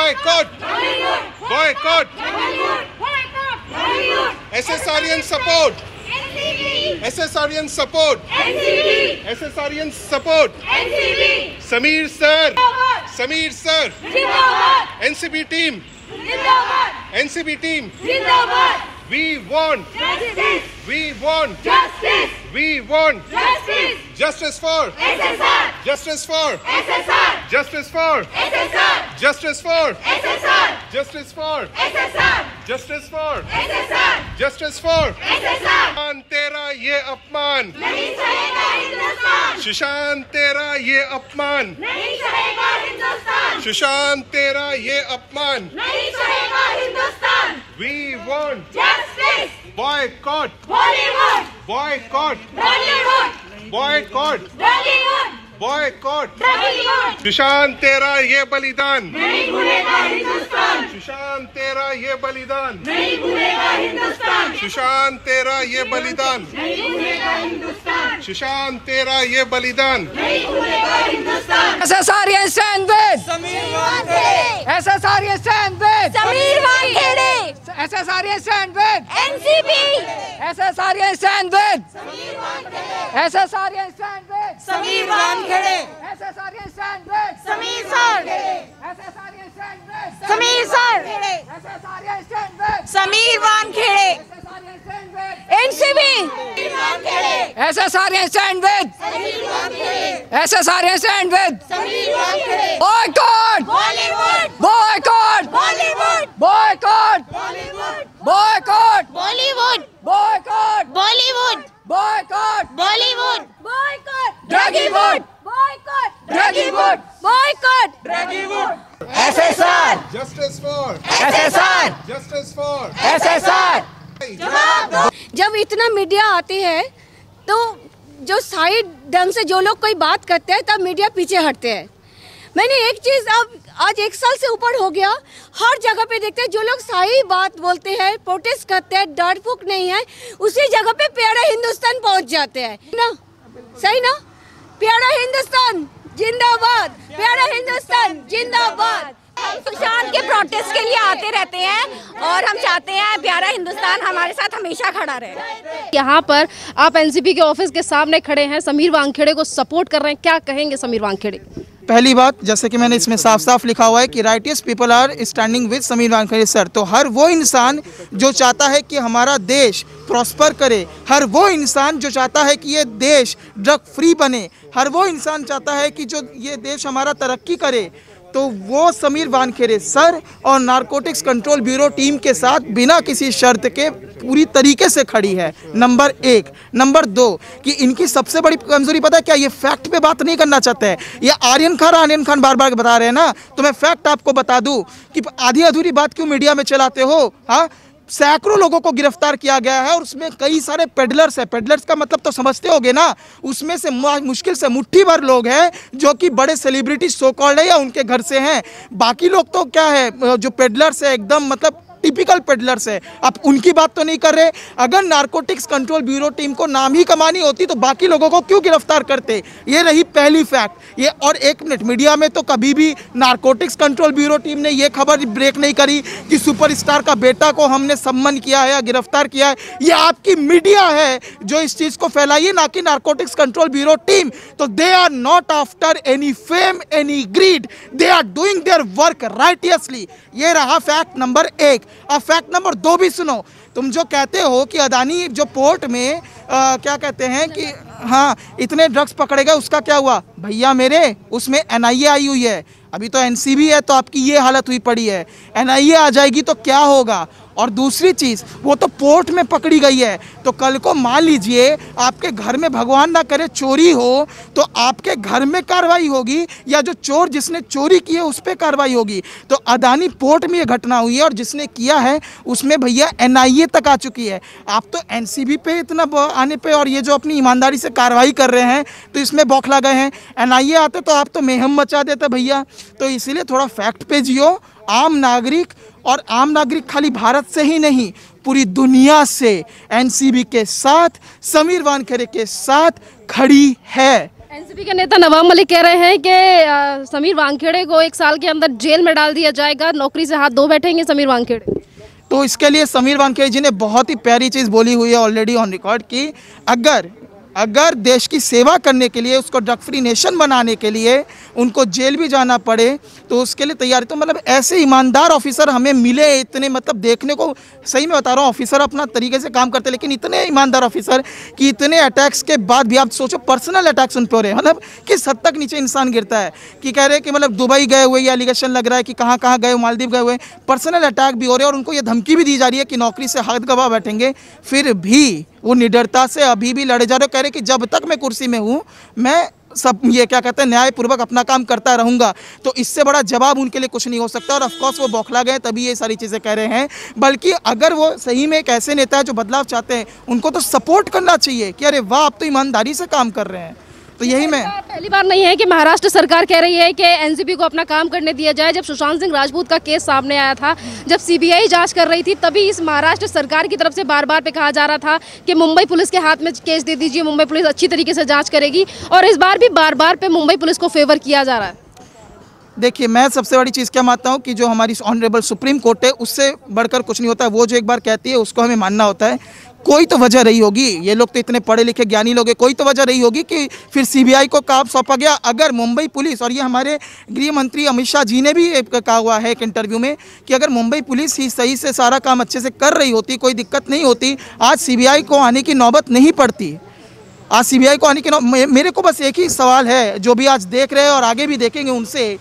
Boycott! Boycott! SSRN support! SSRN support! SSRN support! Sameer sir! Sameer sir! NCB team! NCB team! We want justice. We want justice. We want justice. Justice for SSR. Justice for SSR. Justice for SSR. Justice for SSR. Justice for SSR. Justice for SSR. Justice for SSR. तेरा ये अपमान नहीं सहेगा हिंदुस्तान. सुशांत तेरा ये अपमान नहीं सहेगा हिंदुस्तान. सुशांत तेरा ये अपमान नहीं सहेगा Hindustan. We want justice. Boycott Bollywood. Boycott Bollywood. Boycott Bollywood. Boycott Bollywood. Sushant तेरा ये बलिदान नहीं भूलेगा हिंदुस्तान. सुशांत तेरा ये बलिदान नहीं भूलेगा हिंदुस्तान. सुशांत तेरा ये बलिदान नहीं भूलेगा हिंदुस्तान. सुशांत तेरा ये बलिदान नहीं भूलेगा Hindustan. SSRN stand with Sameer Wankhede. SSRN stand with Sameer Wankhede. SSRN stand with NCB. SSRN stand with Sameer Wankhede. SSRN stand with Sameer Wankhede. SSRN stand with Sameer sir. SSRN stand with Sameer sir. SSRN stand with Sameer Wankhede. SSRN stand with NCB. Sameer Wankhede. SSRN stand with Sameer Wankhede. SSRN stand with Sameer Wankhede. Boycott Bollywood. Boycott Bollywood. Boycott Bollywood. Boycott Bollywood. Boycott Bollywood. Boycott Bollywood. Boycott. Druggy wood Boycott. Druggy wood Boycott. Druggy wood SSR Justice for SSR Justice for SSR जब इतना media आती है तो जो side ढंग से जो लोग कोई बात करते हैं तब मीडिया पीछे हटते हैं. मैंने एक चीज़ अब आज 1 साल से ऊपर हो गया हर जगह पे देखते हैं जो लोग सही बात बोलते हैं प्रोटेस्ट करते हैं डर फूक नहीं है उसी जगह पे प्यारा हिंदुस्तान पहुंच जाते हैं ना. सही ना. प्यारा हिंदुस्तान जिंदाबाद. प्यारा हिंदुस्तान जिंदाबाद. हम सुशांत के प्रोटेस्ट के लिए आते रहते हैं और हम चाहते हैं प्यारा हिंदुस्तान हमारे साथ हमेशा खड़ा रहे. यहाँ पर आप एनसीपी के ऑफिस के सामने खड़े हैं, समीर वानखेड़े को सपोर्ट कर रहे हैं, क्या कहेंगे समीर वानखेड़े? पहली बात, जैसे कि मैंने इसमें साफ साफ लिखा हुआ है कि righteous people are standing with Sameer Wankhede sir. तो हर वो इंसान जो चाहता है कि हमारा देश प्रॉस्पर करे, हर वो इंसान जो चाहता है कि ये देश ड्रग फ्री बने, हर वो इंसान चाहता है कि जो ये देश हमारा तरक्की करे, तो वो समीर वानखेड़े सर और नारकोटिक्स कंट्रोल ब्यूरो टीम के साथ बिना किसी शर्त के पूरी तरीके से खड़ी है. नंबर 1. नंबर 2 कि इनकी सबसे बड़ी कमजोरी पता है क्या? ये फैक्ट पे बात नहीं करना चाहते हैं. ये आर्यन खान बार बार बता रहे हैं ना, तो मैं फैक्ट आपको बता दूं कि आधी अधूरी बात क्यों मीडिया में चलाते हो. हाँ, सैकड़ों लोगों को गिरफ्तार किया गया है और उसमें कई सारे पेडलर्स हैं. पेडलर्स का मतलब तो समझते होगे ना. उसमें से मुश्किल से मुट्ठी भर लोग हैं जो कि बड़े सेलिब्रिटी सो कॉल्ड है या उनके घर से हैं. बाकी लोग तो क्या है, जो पेडलर्स है एकदम मतलब टिपिकल पेडलर्स है. आप उनकी बात तो नहीं कर रहे. अगर नारकोटिक्स कंट्रोल ब्यूरो टीम को नाम ही कमानी होती तो बाकी लोगों को क्यों गिरफ्तार करते? ये रही पहली फैक्ट. ये और 1 मिनट, मीडिया में तो कभी भी नारकोटिक्स कंट्रोल ब्यूरो टीम ने ये खबर ब्रेक नहीं करी कि सुपरस्टार का बेटा को हमने सम्मन किया है या गिरफ्तार किया है. ये आपकी मीडिया है जो इस चीज़ को फैलाइए, ना कि नारकोटिक्स कंट्रोल ब्यूरो टीम. तो they are not after any fame any greed, they are doing their work righteously. ये रहा फैक्ट नंबर 1. अब फैक्ट नंबर 2 भी सुनो. तुम जो कहते हो कि अदानी जो पोर्ट में क्या कहते हैं कि हाँ इतने ड्रग्स पकड़े गए, उसका क्या हुआ? भैया मेरे, उसमें NIA आई हुई है. अभी तो NCB है तो आपकी ये हालत हुई पड़ी है. NIA आ जाएगी तो क्या होगा? और दूसरी चीज़, वो तो पोर्ट में पकड़ी गई है. तो कल को मान लीजिए आपके घर में भगवान ना करे चोरी हो, तो आपके घर में कार्रवाई होगी या जो चोर जिसने चोरी की है उस पर कार्रवाई होगी. तो अदानी पोर्ट में ये घटना हुई है और जिसने किया है उसमें भैया NIA तक आ चुकी है. आप तो NCB पे इतना आने पे और ये जो अपनी ईमानदारी से कार्रवाई कर रहे हैं तो इसमें बौखला गए हैं. NIA आते तो आप तो मेहम मचा देते भैया. तो इसीलिए थोड़ा फैक्ट पे जियो. आम नागरिक, और आम नागरिक खाली भारत से ही नहीं पूरी दुनिया से NCB के साथ, समीर वानखेड़े के साथ खड़ी है. एनसीपी के नेता नवाब मलिक कह रहे हैं कि समीर वानखेड़े को 1 साल के अंदर जेल में डाल दिया जाएगा, नौकरी से हाथ धो बैठेंगे समीर वानखेड़े। तो इसके लिए समीर वानखेड़े जी ने बहुत ही प्यारी चीज़ बोली हुई है ऑलरेडी ऑन रिकॉर्ड कि अगर देश की सेवा करने के लिए, उसको ड्रग फ्री नेशन बनाने के लिए उनको जेल भी जाना पड़े तो उसके लिए तैयारी। तो मतलब ऐसे ईमानदार ऑफिसर हमें मिले इतने, मतलब देखने को सही में बता रहा हूँ, ऑफिसर अपना तरीके से काम करते, लेकिन इतने ईमानदार ऑफिसर कि इतने अटैक्स के बाद भी आप सोचो पर्सनल अटैक्स उन पर हो रहे हैं। मतलब किस हद तक नीचे इंसान गिरता है कि कह रहे हैं कि मतलब दुबई गए हुए, ये एलिगेशन लग रहा है कि कहाँ कहाँ गए, मालदीव गए हुए, पर्सनल अटैक भी हो रहे हैं और उनको ये धमकी भी दी जा रही है कि नौकरी से हाथ गवा बैठेंगे। फिर भी वो निडरता से अभी भी लड़े जा रहे, कह रहे कि जब तक मैं कुर्सी में हूँ मैं सब ये क्या कहते हैं न्यायपूर्वक अपना काम करता रहूँगा। तो इससे बड़ा जवाब उनके लिए कुछ नहीं हो सकता और ऑफकोर्स वो बौखला गए तभी ये सारी चीज़ें कह रहे हैं। बल्कि अगर वो सही में एक ऐसे नेता है जो बदलाव चाहते हैं, उनको तो सपोर्ट करना चाहिए कि अरे वाह आप तो ईमानदारी से काम कर रहे हैं। तो यही मैं पहली बार नहीं है कि महाराष्ट्र सरकार कह रही है कि एनसीबी को अपना काम करने दिया जाए। जब सुशांत सिंह राजपूत का केस सामने आया था, जब सीबीआई जांच कर रही थी, तभी इस महाराष्ट्र सरकार की तरफ से बार बार पे कहा जा रहा था कि मुंबई पुलिस के हाथ में केस दे दीजिए, मुंबई पुलिस अच्छी तरीके से जांच करेगी, और इस बार भी बार बार पे मुंबई पुलिस को फेवर किया जा रहा है। देखिए, मैं सबसे बड़ी चीज़ क्या मानता हूँ कि जो हमारी ऑनरेबल सुप्रीम कोर्ट है उससे बढ़कर कुछ नहीं होता है। वो जो एक बार कहती है उसको हमें मानना होता है। कोई तो वजह रही होगी, ये लोग तो इतने पढ़े लिखे ज्ञानी लोग हैं, कोई तो वजह रही होगी कि फिर सीबीआई को काम सौंपा गया। अगर मुंबई पुलिस, और ये हमारे गृह मंत्री अमित शाह जी ने भी कहा हुआ है एक इंटरव्यू में कि अगर मुंबई पुलिस ही सही से सारा काम अच्छे से कर रही होती, कोई दिक्कत नहीं होती, आज सीबीआई को आने की नौबत नहीं पड़ती। आज सीबीआई को आने की मेरे को बस एक ही सवाल है जो भी आज देख रहे हैं और आगे भी देखेंगे उनसे,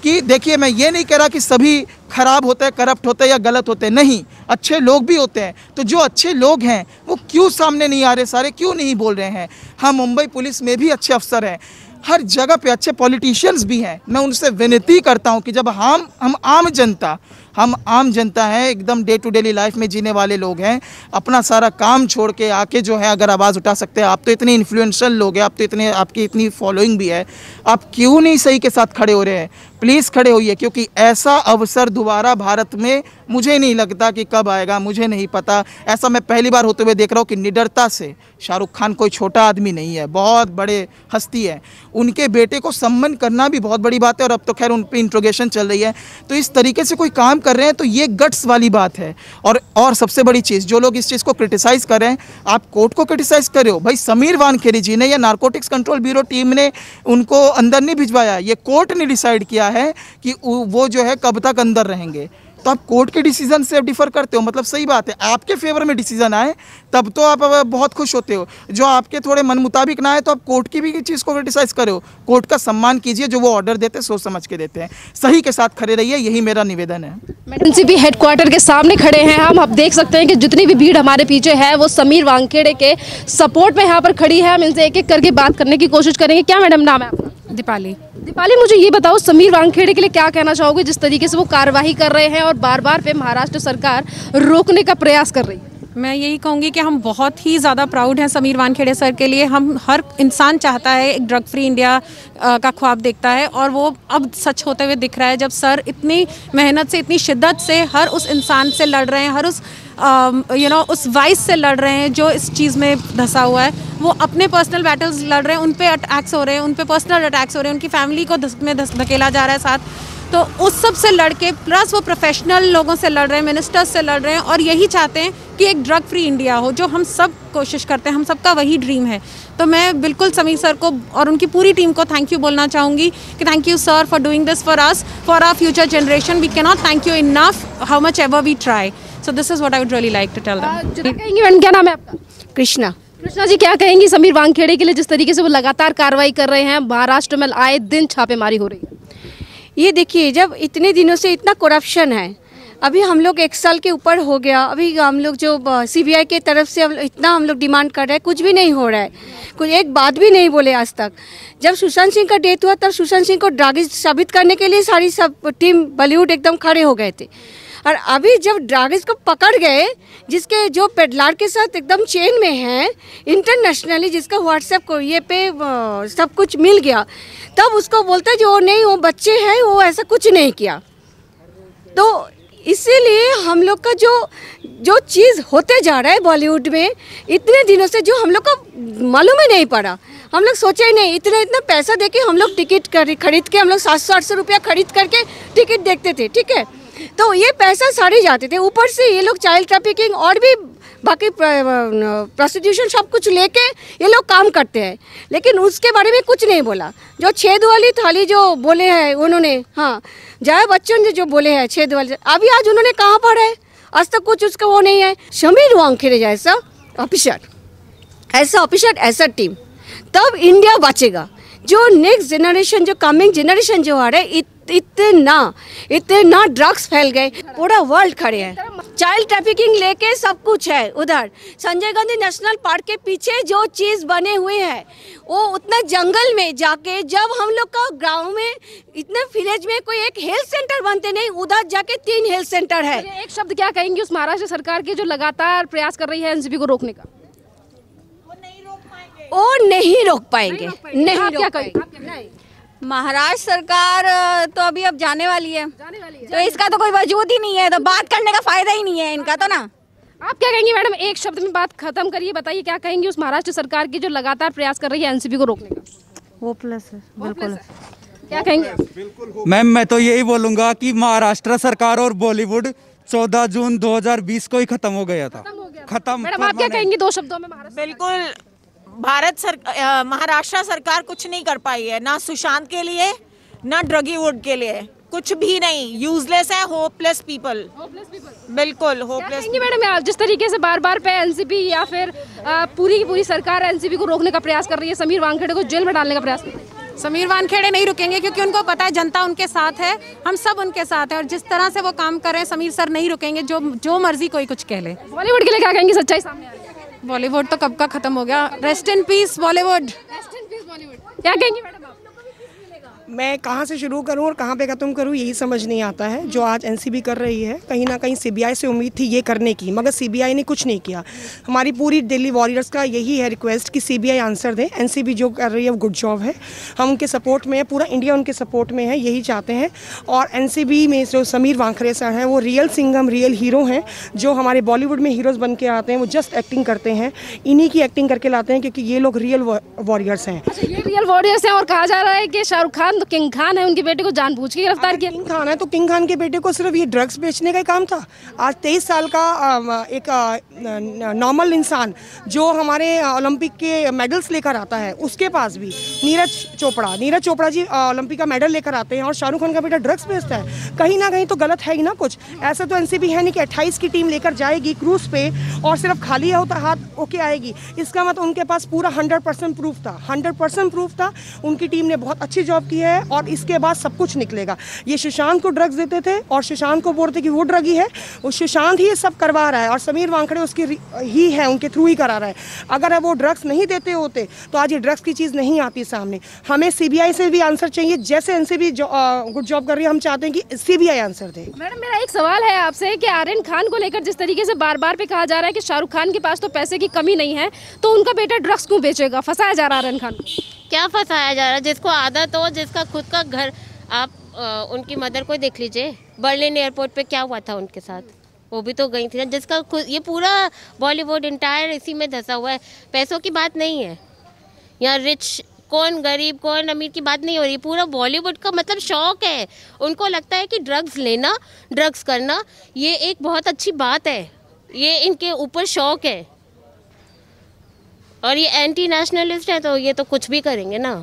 कि देखिए मैं ये नहीं कह रहा कि सभी खराब होते हैं, करप्ट होते हैं या गलत होते हैं, नहीं, अच्छे लोग भी होते हैं। तो जो अच्छे लोग हैं वो क्यों सामने नहीं आ रहे, सारे क्यों नहीं बोल रहे हैं? हाँ, मुंबई पुलिस में भी अच्छे अफसर हैं, हर जगह पे अच्छे पॉलिटिशियंस भी हैं। मैं उनसे विनती करता हूं कि जब हम आम जनता हैं, एकदम डे टू डेली लाइफ में जीने वाले लोग हैं, अपना सारा काम छोड़ के आके जो है अगर आवाज़ उठा सकते हैं, आप तो इतने इन्फ्लुएंशियल लोग हैं, आप तो इतने, आपकी इतनी फॉलोइंग भी है, आप क्यों नहीं सही के साथ खड़े हो रहे हैं? प्लीज़ खड़े होइए, क्योंकि ऐसा अवसर दोबारा भारत में मुझे नहीं लगता कि कब आएगा, मुझे नहीं पता। ऐसा मैं पहली बार होते हुए देख रहा हूँ कि निडरता से, शाहरुख खान कोई छोटा आदमी नहीं है, बहुत बड़े हस्ती है, उनके बेटे को सम्मान करना भी बहुत बड़ी बात है। और अब तो खैर उन पर इंट्रोगेशन चल रही है, तो इस तरीके से कोई काम कर रहे हैं तो ये गट्स वाली बात है। और सबसे बड़ी चीज़, जो लोग इस चीज़ को क्रिटिसाइज़ कर रहे हैं, आप कोर्ट को क्रिटिसाइज़ कर रहे हो। भाई समीर वानखेड़े जी ने या नारकोटिक्स कंट्रोल ब्यूरो टीम ने उनको अंदर नहीं भिजवाया, ये कोर्ट ने डिसाइड किया है कि वो जो है कब तक अंदर रहेंगे। तो आप कोर्ट के डिसीजन से डिफर करते हो, मतलब सही बात है, आपके फेवर में डिसीजन आए तब तो आप बहुत खुश होते हो, जो आपके थोड़े मन मुताबिक ना आए तो आप कोर्ट की भी चीज़ को क्रिटिसाइज करो। कोर्ट का सम्मान कीजिए, जो वो ऑर्डर देते हैं सोच समझ के देते हैं, सही के साथ खड़े रहिए, यही मेरा निवेदन है। एनसीपी हेडक्वार्टर के सामने खड़े हैं हम, अब देख सकते हैं कि जितनी भी भीड़ हमारे पीछे है वो समीर वानखेड़े के सपोर्ट में यहाँ पर खड़ी है। हम इनसे एक एक करके बात करने की कोशिश करेंगे। क्या मैडम नाम है आपका? दीपाली। दीपाली, मुझे ये बताओ, समीर वानखेड़े के लिए क्या कहना चाहोगे, जिस तरीके से वो कार्रवाई कर रहे हैं और बार बार पे महाराष्ट्र सरकार रोकने का प्रयास कर रही है? मैं यही कहूँगी कि हम बहुत ही ज़्यादा प्राउड हैं समीर वानखेड़े सर के लिए। हम हर इंसान चाहता है, एक ड्रग फ्री इंडिया का ख्वाब देखता है, और वो अब सच होते हुए दिख रहा है जब सर इतनी मेहनत से, इतनी शिद्दत से हर उस इंसान से लड़ रहे हैं, हर उस उस वाइस से लड़ रहे हैं जो इस चीज़ में धंसा हुआ है। वो अपने पर्सनल बैटल्स लड़ रहे हैं, उन पे अटैक्स हो रहे हैं, उन पे पर्सनल अटैक्स हो रहे हैं, उनकी फैमिली को धकेला जा रहा है साथ। तो उस सब से लड़ के, प्लस वो प्रोफेशनल लोगों से लड़ रहे हैं, मिनिस्टर्स से लड़ रहे हैं, और यही चाहते हैं कि एक ड्रग फ्री इंडिया हो, जो हम सब कोशिश करते हैं, हम सबका वही ड्रीम है। तो मैं बिल्कुल समीर सर को और उनकी पूरी टीम को थैंक यू बोलना चाहूँगी कि thank you sir for doing this for us, for our future generation. We can not thank you enough how much ever we try. So this is what I would really like to tell them. कहेंगी madam, क्या नाम है आपका? कृष्णा। कृष्णा जी, क्या कहेंगी समीर वानखेड़े के लिए, जिस तरीके से वो लगातार कार्रवाई कर रहे हैं, महाराष्ट्र में आए दिन छापेमारी हो रही है? ये देखिए, जब इतने दिनों से इतना करप्शन है, अभी हम लोग 1 साल के ऊपर हो गया, अभी हम लोग जो सीबीआई के तरफ से इतना हम लोग डिमांड कर रहे हैं, कुछ भी नहीं हो रहा है, कुछ एक बात भी नहीं बोले आज तक। जब सुशांत सिंह का डेथ हुआ तब सुशांत सिंह को ड्रगिस्ट साबित करने के लिए सारी सब टीम बॉलीवुड एकदम खड़े हो गए थे, और अभी जब ड्रगिस्ट को पकड़ गए, जिसके जो पेडलर के साथ एकदम चेन में है इंटरनेशनली, जिसका व्हाट्सएप को ये पे सब कुछ मिल गया, तब उसको बोलते जो नहीं, वो बच्चे हैं, वो ऐसा कुछ नहीं किया। तो इसीलिए हम लोग का जो चीज़ होते जा रहा है बॉलीवुड में इतने दिनों से, जो हम लोग को मालूम ही नहीं पड़ा, हम लोग सोचे ही नहीं, इतना पैसा देके हम लोग टिकट खरीद के, हम लोग 700-800 रुपया खरीद करके टिकट देखते थे, ठीक है। तो ये पैसा सारे जाते थे, ऊपर से ये लोग चाइल्ड ट्रैफिकिंग और भी बाकी प्रोस्टिट्यूशन सब कुछ लेके ये लोग काम करते हैं, लेकिन उसके बारे में कुछ नहीं बोला। जो छेद वाली थाली जो बोले हैं उन्होंने, हाँ, जया बच्चन जो बोले हैं छेद वाली, अभी आज उन्होंने कहाँ पढ़ा है? आज तक कुछ उसका वो नहीं है। समीर वानखेड़े जैसा ऑफिसर, ऐसा टीम, तब इंडिया बचेगा। जो नेक्स्ट जनरेशन, जो कमिंग जनरेशन जो आ रहा है, इतना ड्रग्स फैल गए, पूरा वर्ल्ड खड़े हैं। चाइल्ड ट्रैफिकिंग लेके सब कुछ है उधर। संजय गांधी नेशनल पार्क के पीछे जो चीज़ बने हुए हैं, वो उतना जंगल में जाके, जब हम लोग का गांव में इतने विलेज में कोई एक हेल्थ सेंटर बनते नहीं, उधर जाके 3 हेल्थ सेंटर है। एक शब्द क्या कहेंगे उस महाराष्ट्र सरकार की जो लगातार प्रयास कर रही है एनसीपी को रोकने का? वो नहीं रोक पाएंगे, नहीं क्या रोक पाएंगे। महाराष्ट्र सरकार तो अभी अब जाने वाली है, तो इसका तो कोई वजूद ही नहीं है, तो बात करने का फायदा ही नहीं है इनका तो ना। आप क्या कहेंगे मैडम, एक शब्द में बात खत्म करिए, बताइए क्या कहेंगे उस महाराष्ट्र सरकार की जो लगातार प्रयास कर रही है एनसीपी को रोकने का? होपलेस है, बिल्कुल। क्या कहेंगे मैम? मैं तो यही बोलूंगा कि महाराष्ट्र सरकार और बॉलीवुड 14 जून 2020 को ही खत्म हो गया था, खत्म। मैडम आप क्या कहेंगे 2 शब्दों में? बिल्कुल, महाराष्ट्र सरकार कुछ नहीं कर पाई है, ना सुशांत के लिए, ना ड्रगीवुड के लिए, कुछ भी नहीं। यूजलेस है, होपलेस पीपल, बिल्कुल होपलेस। मैडम आप जिस तरीके से बार बार पे एनसीपी या फिर पूरी की पूरी सरकार एनसीपी को रोकने का प्रयास कर रही है, समीर वानखेड़े को जेल में डालने का प्रयास कर रही है, समीर वानखेड़े नहीं रुकेंगे, क्योंकि उनको पता है जनता उनके साथ है, हम सब उनके साथ हैं, और जिस तरह से वो काम कर रहे हैं समीर सर नहीं रुकेंगे, जो मर्जी कोई कुछ कह ले। बॉलीवुड के लिए क्या कहेंगे? सच्चाई सामने आ रही है, बॉलीवुड तो कब का खत्म हो गया। Rest in peace Bollywood. क्या कहेंगी मैडम आप? मैं कहाँ से शुरू करूँ और कहाँ पे ख़त्म करूँ यही समझ नहीं आता है। जो आज एनसीबी कर रही है, कहीं ना कहीं सीबीआई से उम्मीद थी ये करने की, मगर सीबीआई ने कुछ नहीं किया। हमारी पूरी दिल्ली वॉरियर्स का यही है रिक्वेस्ट कि सीबीआई आंसर दे। एनसीबी जो कर रही है वो गुड जॉब है, हम उनके सपोर्ट में है, पूरा इंडिया उनके सपोर्ट में है, यही चाहते हैं। और एनसीबी में जो समीर वानखेड़े सर हैं वो रियल सिंघम, रियल हीरो हैं। जो हमारे बॉलीवुड में हीरोज़ बन के आते हैं वो जस्ट एक्टिंग करते हैं, इन्हीं की एक्टिंग करके लाते हैं, क्योंकि ये लोग रियल वॉरियर्स हैं। ये रियल वॉरियर्स हैं, और कहा जा रहा है कि शाहरुख खान तो किंग खान है, उनके बेटे को जानबूझ के गिरफ्तार किया। किंग खान है तो किंग खान के बेटे को सिर्फ ये ड्रग्स बेचने का ही काम था। आज 23 साल का एक नॉर्मल इंसान जो हमारे ओलंपिक के मेडल्स लेकर आता है, उसके पास भी नीरज चोपड़ा जी ओलंपिक का मेडल लेकर आते हैं, और शाहरुख खान का बेटा ड्रग्स बेचता है। कहीं ना कहीं तो गलत है ही ना कुछ। ऐसा तो एनसीबी है नहीं कि 28 की टीम लेकर जाएगी क्रूज पे और सिर्फ खाली हाथ होके आएगी। इसका मतलब उनके पास पूरा 100% प्रूफ था, 100% प्रूफ था। उनकी टीम ने बहुत अच्छी जॉब की है, और इसके बाद सब कुछ निकलेगा। ये सुशांत को ड्रग्स देते थे और सुशांत को बोलते कि वो ड्रगी है, वो सुशांत ही ये सब करवा रहा है, और समीर वानखेड़े उसकी ही है, उनके थ्रू ही करा रहा है। अगर वो ड्रग्स नहीं देते होते तो आज ये ड्रग्स की चीज़ नहीं आती सामने। हमें सीबीआई से भी आंसर चाहिए, जैसे एनसीबी गुड जॉब कर रही है, हम चाहते हैं कि सीबीआई आंसर दे। मैडम मेरा एक सवाल है आपसे कि आर्यन खान को लेकर जिस तरीके से बार बार पे कहा जा रहा है कि शाहरुख खान के पास तो पैसे की कमी नहीं है, तो उनका बेटा ड्रग्स क्यों बेचेगा? फंसाया जा रहा है आर्यन खान को। क्या फंसाया जा रहा है? जिसको आदत हो, जिसका खुद का घर, आप उनकी मदर को देख लीजिए, बर्लिन एयरपोर्ट पे क्या हुआ था उनके साथ, वो भी तो गई थी ना। जिसका खुद, ये पूरा बॉलीवुड इंटायर इसी में धंसा हुआ है। पैसों की बात नहीं है यहाँ, रिच कौन गरीब कौन अमीर की बात नहीं हो रही। पूरा बॉलीवुड का मतलब शौक है, उनको लगता है कि ड्रग्स लेना, ड्रग्स करना ये एक बहुत अच्छी बात है, ये इनके ऊपर शौक है। और ये एंटी नेशनलिस्ट है, तो ये तो कुछ भी करेंगे ना,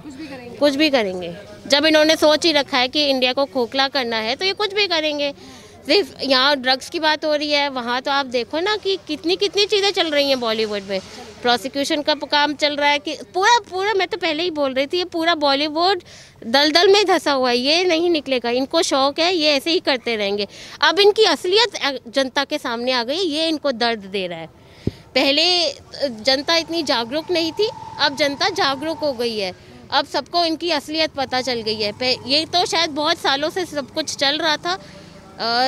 कुछ भी करेंगे। जब इन्होंने सोच ही रखा है कि इंडिया को खोखला करना है, तो ये कुछ भी करेंगे। सिर्फ यहाँ ड्रग्स की बात हो रही है, वहाँ तो आप देखो ना कि कितनी चीज़ें चल रही हैं बॉलीवुड में। प्रोसिक्यूशन का काम चल रहा है कि पूरा मैं तो पहले ही बोल रही थी, ये पूरा बॉलीवुड दलदल में धंसा हुआ है, ये नहीं निकलेगा। इनको शौक है, ये ऐसे ही करते रहेंगे। अब इनकी असलियत जनता के सामने आ गई, ये इनको दर्द दे रहा है। पहले जनता इतनी जागरूक नहीं थी, अब जनता जागरूक हो गई है, अब सबको इनकी असलियत पता चल गई है। ये तो शायद बहुत सालों से सब कुछ चल रहा था।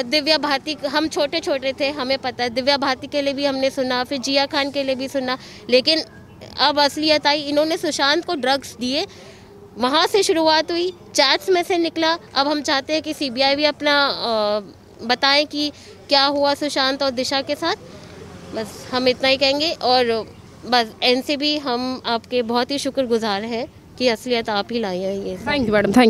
दिव्या भारती, हम छोटे थे, हमें पता है, दिव्या भारती के लिए भी हमने सुना, फिर जिया खान के लिए भी सुना, लेकिन अब असलियत आई। इन्होंने सुशांत को ड्रग्स दिए, वहाँ से शुरुआत हुई, चैट्स में से निकला। अब हम चाहते हैं कि सीबीआई भी अपना बताएं कि क्या हुआ सुशांत और दिशा के साथ। बस हम इतना ही कहेंगे और बस एनसीबी हम आपके बहुत ही शुक्रगुजार हैं कि असलियत आप ही लाई हैं ये। Thank you madam, thank